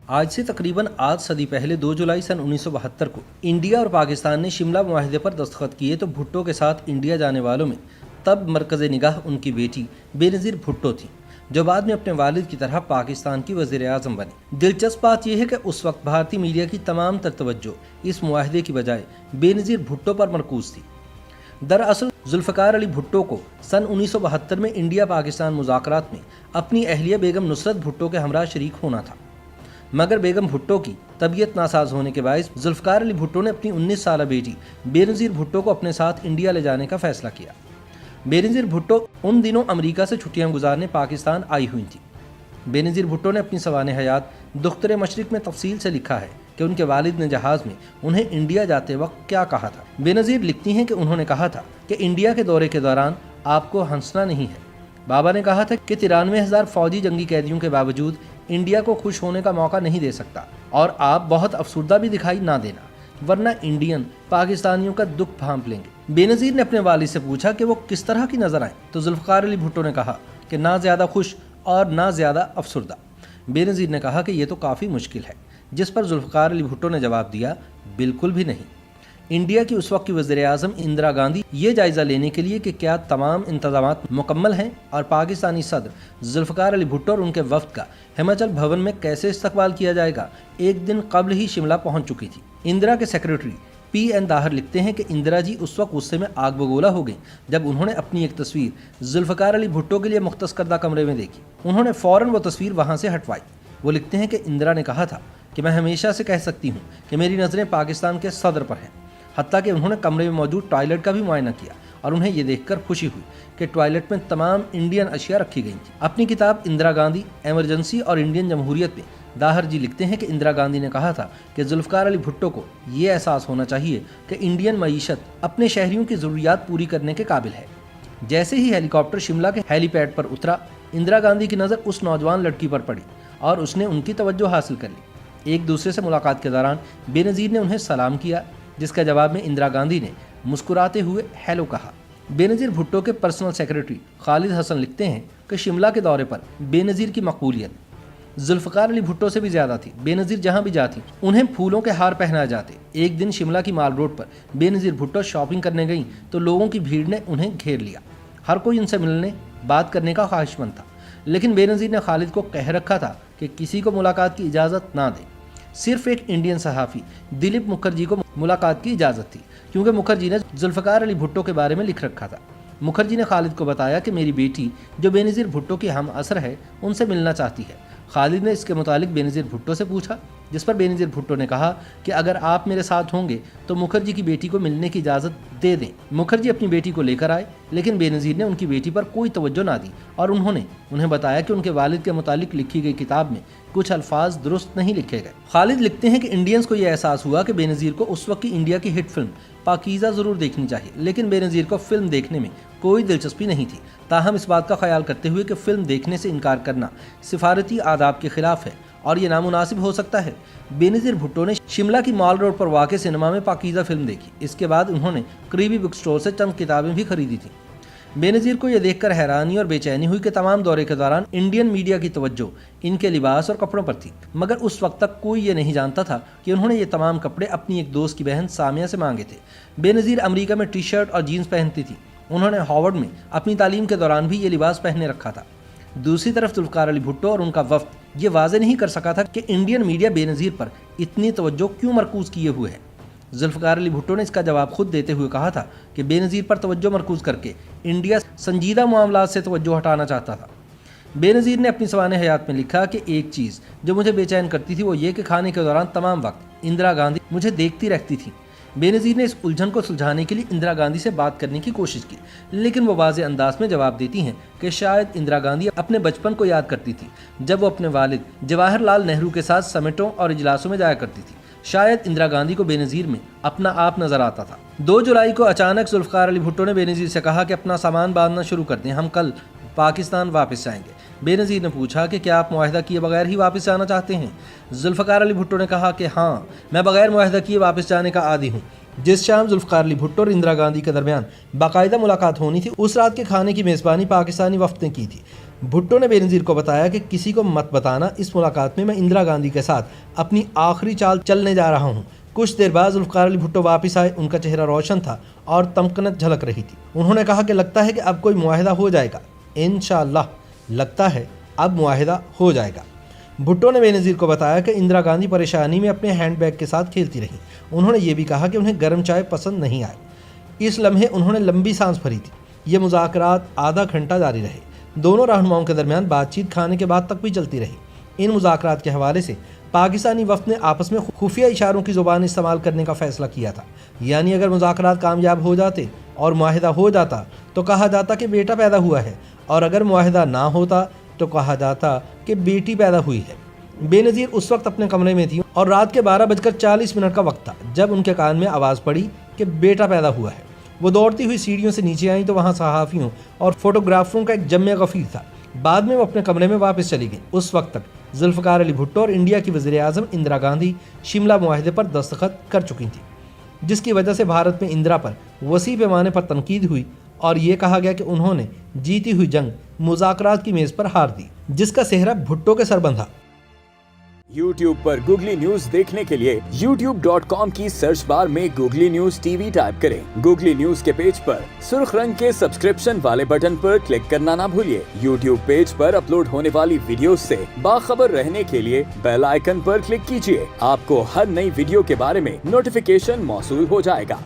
आज से तकरीबन आध सदी पहले 2 जुलाई सन 1972 को इंडिया और पाकिस्तान ने शिमला मुआहदे पर दस्तखत किए तो भुट्टो के साथ इंडिया जाने वालों में तब मरकज़ निगाह उनकी बेटी बेनज़ीर भुट्टो थी, जो बाद में अपने वालिद की तरह पाकिस्तान की वज़ीर आज़म बनी। दिलचस्प बात यह है कि उस वक्त भारतीय मीडिया की तमाम तर तवज्जो इस मुआहदे की बजाय बेनज़ीर भुट्टो पर मरकूज़ थी। दरअसल जुल्फ़िकार अली भुट्टो को सन 1972 में इंडिया पाकिस्तान मुज़ाकरात में अपनी अहलिया बेगम नुसरत भुट्टो के हमरा शरीक होना था, मगर बेगम भुट्टो की तबीयत नासाज होने के बायस जुल्फ़िकार अली भुट्टो ने अपनी 19 साला बेटी बेनज़ीर भुट्टो को अपने साथ इंडिया ले जाने का फैसला किया। बेनज़ीर भुट्टो उन दिनों अमेरिका से छुट्टियां गुजारने पाकिस्तान आई हुई थी। बेनज़ीर भुट्टो ने अपनी सवाने हयात दुख्तर मशरिक में तफसील से लिखा है कि उनके वालिद ने जहाज़ में उन्हें इंडिया जाते वक्त क्या कहा था। बेनज़ीर लिखती हैं कि उन्होंने कहा था कि इंडिया के दौरे के दौरान आपको हंसना नहीं है। बाबा ने कहा था कि 93,000 फौजी जंगी कैदियों के बावजूद इंडिया को खुश होने का मौका नहीं दे सकता और आप बहुत अफसुर्दा भी दिखाई ना देना, वरना इंडियन पाकिस्तानियों का दुख भांप लेंगे। बेनज़ीर ने अपने वालिद से पूछा कि वो किस तरह की नजर आए तो जुल्फ़िकार अली भुट्टो ने कहा कि ना ज़्यादा खुश और ना ज़्यादा अफसुर्दा। बेनज़ीर ने कहा कि ये तो काफ़ी मुश्किल है, जिस पर जुल्फ़िकार अली भुट्टो ने जवाब दिया, बिल्कुल भी नहीं। इंडिया की उस वक्त की वज़ीर आज़म इंदिरा गांधी ये जायज़ा लेने के लिए कि क्या तमाम इंतज़ामात मुकम्मल हैं और पाकिस्तानी सदर जुल्फ़िकार अली भुट्टो और उनके वफ़द का हिमाचल भवन में कैसे इस्तकबाल किया जाएगा, एक दिन कबल ही शिमला पहुंच चुकी थी। इंदिरा के सेक्रेटरी PN दाहर लिखते हैं कि इंदिरा जी उस वक्त गुस्से में आग बगोला हो गई जब उन्होंने अपनी एक तस्वीर जुल्फ़िकार अली भुट्टो के लिए मुख्तस करदा कमरे में देखी। उन्होंने फ़ौरन वो तस्वीर वहाँ से हटवाई। वो लिखते हैं कि इंदिरा ने कहा था कि मैं हमेशा से कह सकती हूँ कि मेरी नज़रें पाकिस्तान के सदर पर हैं। हत्ता कि उन्होंने कमरे में मौजूद टॉयलेट का भी मुआयना किया और उन्हें ये देखकर खुशी हुई कि टॉयलेट में तमाम इंडियन अशिया रखी गई थी। अपनी किताब इंदिरा गांधी, एमरजेंसी और इंडियन जमहूरियत में दाहर जी लिखते हैं कि इंदिरा गांधी ने कहा था कि जुल्फ़िकार अली भुट्टो को ये एहसास होना चाहिए कि इंडियन मईशत अपने शहरियों की ज़रूरियात पूरी करने के काबिल है। जैसे ही हेलीकॉप्टर शिमला के हेलीपैड पर उतरा, इंदिरा गांधी की नज़र उस नौजवान लड़की पर पड़ी और उसने उनकी तवज्जो हासिल कर ली। एक दूसरे से मुलाकात के दौरान बेनज़ीर ने उन्हें सलाम किया, जिसका जवाब में इंदिरा गांधी ने मुस्कुराते हुए हेलो कहा। बेनज़ीर भुट्टो के पर्सनल सेक्रेटरी खालिद हसन लिखते हैं कि शिमला के दौरे पर बेनज़ीर की मकबूलियत जुल्फ़िकार अली भुट्टो से भी ज़्यादा थी। बेनज़ीर जहाँ भी जाती उन्हें फूलों के हार पहनाए जाते। एक दिन शिमला की माल रोड पर बेनज़ीर भुट्टो शॉपिंग करने गईं तो लोगों की भीड़ ने उन्हें घेर लिया। हर कोई उनसे मिलने बात करने का ख्वाहिशमंद था, लेकिन बेनज़ीर ने खालिद को कह रखा था कि किसी को मुलाकात की इजाज़त ना दे। सिर्फ एक इंडियन सहाफ़ी दिलीप मुखर्जी को मुलाकात की इजाज़त थी, क्योंकि मुखर्जी ने जुल्फ़िकार अली भुट्टो के बारे में लिख रखा था। मुखर्जी ने खालिद को बताया कि मेरी बेटी जो बेनज़ीर भुट्टो की हम असर है उनसे मिलना चाहती है। खालिद ने इसके मुतालिक बेनज़ीर भुट्टो से पूछा, जिस पर बेनज़ीर भुट्टो ने कहा कि अगर आप मेरे साथ होंगे तो मुखर्जी की बेटी को मिलने की इजाज़त दे दें। मुखर्जी अपनी बेटी को लेकर आए, लेकिन बेनज़ीर ने उनकी बेटी पर कोई तवज्जो ना दी और उन्होंने उन्हें बताया कि उनके वालिद के मुतालिक लिखी गई किताब में कुछ अल्फाज दुरुस्त नहीं लिखे गए। खालिद लिखते हैं कि इंडियंस को यह एहसास हुआ कि बेनज़ीर को उस वक्त की इंडिया की हिट फिल्म पाकीज़ा ज़रूर देखनी चाहिए, लेकिन बेनज़ीर को फिल्म देखने में कोई दिलचस्पी नहीं थी। ताहम इस बात का ख्याल करते हुए कि फिल्म देखने से इनकार करना सिफारती आदाब के खिलाफ है और ये नामुनासिब हो सकता है, बेनज़ीर भुट्टो ने शिमला की मॉल रोड पर वाक़े सिनेमा में पाकीज़ा फिल्म देखी। इसके बाद उन्होंने करीबी बुक स्टोर से चंद किताबें भी खरीदी थीं। बेनज़ीर को यह देखकर हैरानी और बेचैनी हुई कि तमाम दौरे के दौरान इंडियन मीडिया की तवज्जो इनके लिबास और कपड़ों पर थी, मगर उस वक्त तक कोई ये नहीं जानता था कि उन्होंने ये तमाम कपड़े अपनी एक दोस्त की बहन सामिया से मांगे थे। बेनज़ीर अमेरिका में टी-शर्ट और जीन्स पहनती थी। उन्होंने हार्वर्ड में अपनी तालीम के दौरान भी ये लिबास पहने रखा था। दूसरी तरफ जुल्फ़िकार अली भुट्टो और उनका वफ़द ये वाज़े नहीं कर सका था कि इंडियन मीडिया बेनज़ीर पर इतनी तवज्जो क्यों मरकूज़ किए हुए है। जुल्फ़िकार अली भुट्टो ने इसका जवाब खुद देते हुए कहा था कि बेनज़ीर पर तवज्जो मरकूज़ करके इंडिया संजीदा मामलात से तवज्जो हटाना चाहता था। बेनज़ीर ने अपनी सवाने हयात में लिखा कि एक चीज़ जो मुझे बेचैन करती थी वो ये कि खाने के दौरान तमाम वक्त इंदिरा गांधी मुझे देखती रहती थी। बेनज़ीर ने इस उलझन को सुलझाने के लिए इंदिरा गांधी से बात करने की कोशिश की, लेकिन वो वाज़े अंदाज में जवाब देती हैं कि शायद इंदिरा गांधी अपने बचपन को याद करती थी जब वो अपने वालिद जवाहरलाल नेहरू के साथ समिटों और इजलासों में जाया करती थी। शायद इंदिरा गांधी को बेनज़ीर में अपना आप नजर आता था। 2 जुलाई को अचानक जुल्फ़िकार अली भुट्टो ने बेनज़ीर से कहा कि अपना सामान बांधना शुरू कर दें, हम कल पाकिस्तान वापस जाएंगे। बेनज़ीर ने पूछा कि क्या आप मुआहदा किए बगैर ही वापस जाना चाहते हैं। जुल्फ़िकार अली भुट्टो ने कहा कि हाँ, मैं बगैर मुआहदा किए वापस जाने का आदी हूँ। जिस शाम जुल्फ़िकार अली भुट्टो और इंदिरा गांधी के दरमियान बाकायदा मुलाकात होनी थी, उस रात के खाने की मेज़बानी पाकिस्तानी वफ़द ने की थी। भुट्टो ने बेनज़ीर को बताया कि किसी को मत बताना, इस मुलाकात में मैं इंदिरा गांधी के साथ अपनी आखिरी चाल चलने जा रहा हूँ। कुछ देर बाद जुल्फ़िकार अली भुट्टो वापस आए। उनका चेहरा रोशन था और तमकनत झलक रही थी। उन्होंने कहा कि लगता है कि अब कोई मुआहिदा हो जाएगा, इंशाअल्लाह लगता है अब मुआहिदा हो जाएगा। भुट्टो ने बेनज़ीर को बताया कि इंदिरा गांधी परेशानी में अपने हैंड बैग के साथ खेलती रहीं। उन्होंने ये भी कहा कि उन्हें गर्म चाय पसंद नहीं आई। इस लम्हे उन्होंने लंबी सांस भरी थी। ये मुज़ाकरात आधा घंटा जारी रहे। दोनों रहनुमाओं के दरमियान बातचीत खाने के बाद तक भी चलती रही। इन मुज़ाकरात के हवाले से पाकिस्तानी वफ़द ने आपस में खुफिया इशारों की ज़ुबान इस्तेमाल करने का फ़ैसला किया था। यानी अगर मुज़ाकरात कामयाब हो जाते और मुआहिदा हो जाता तो कहा जाता कि बेटा पैदा हुआ है, और अगर मुआहिदा ना होता तो कहा जाता कि बेटी पैदा हुई है। बेनज़ीर उस वक्त अपने कमरे में थी और रात के 12:40 का वक्त था जब उनके कान में आवाज़ पड़ी कि बेटा पैदा हुआ है। वो दौड़ती हुई सीढ़ियों से नीचे आई तो वहाँ सहाफ़ियों और फोटोग्राफरों का एक जम्मे गफ़ीर था। बाद में वो अपने कमरे में वापस चली गई। उस वक्त तक जुल्फ़िकार अली भुट्टो और इंडिया की वज़ीर-ए-आज़म इंदिरा गांधी शिमला मुआहिदे पर दस्तखत कर चुकी थी, जिसकी वजह से भारत में इंदिरा पर वसी पैमाने पर तनकीद हुई और ये कहा गया कि उन्होंने जीती हुई जंग मुज़ाकरात की मेज़ पर हार दी, जिसका सेहरा भुट्टो के सर बंधा। YouTube पर गूगली न्यूज देखने के लिए youtube.com की सर्च बार में गूगली न्यूज टीवी टाइप करें। गूगली न्यूज के पेज पर सुर्ख रंग के सब्सक्रिप्शन वाले बटन पर क्लिक करना ना भूलिए। YouTube पेज पर अपलोड होने वाली वीडियोस से बाखबर रहने के लिए बेल आइकन पर क्लिक कीजिए। आपको हर नई वीडियो के बारे में नोटिफिकेशन मौसूल हो जाएगा।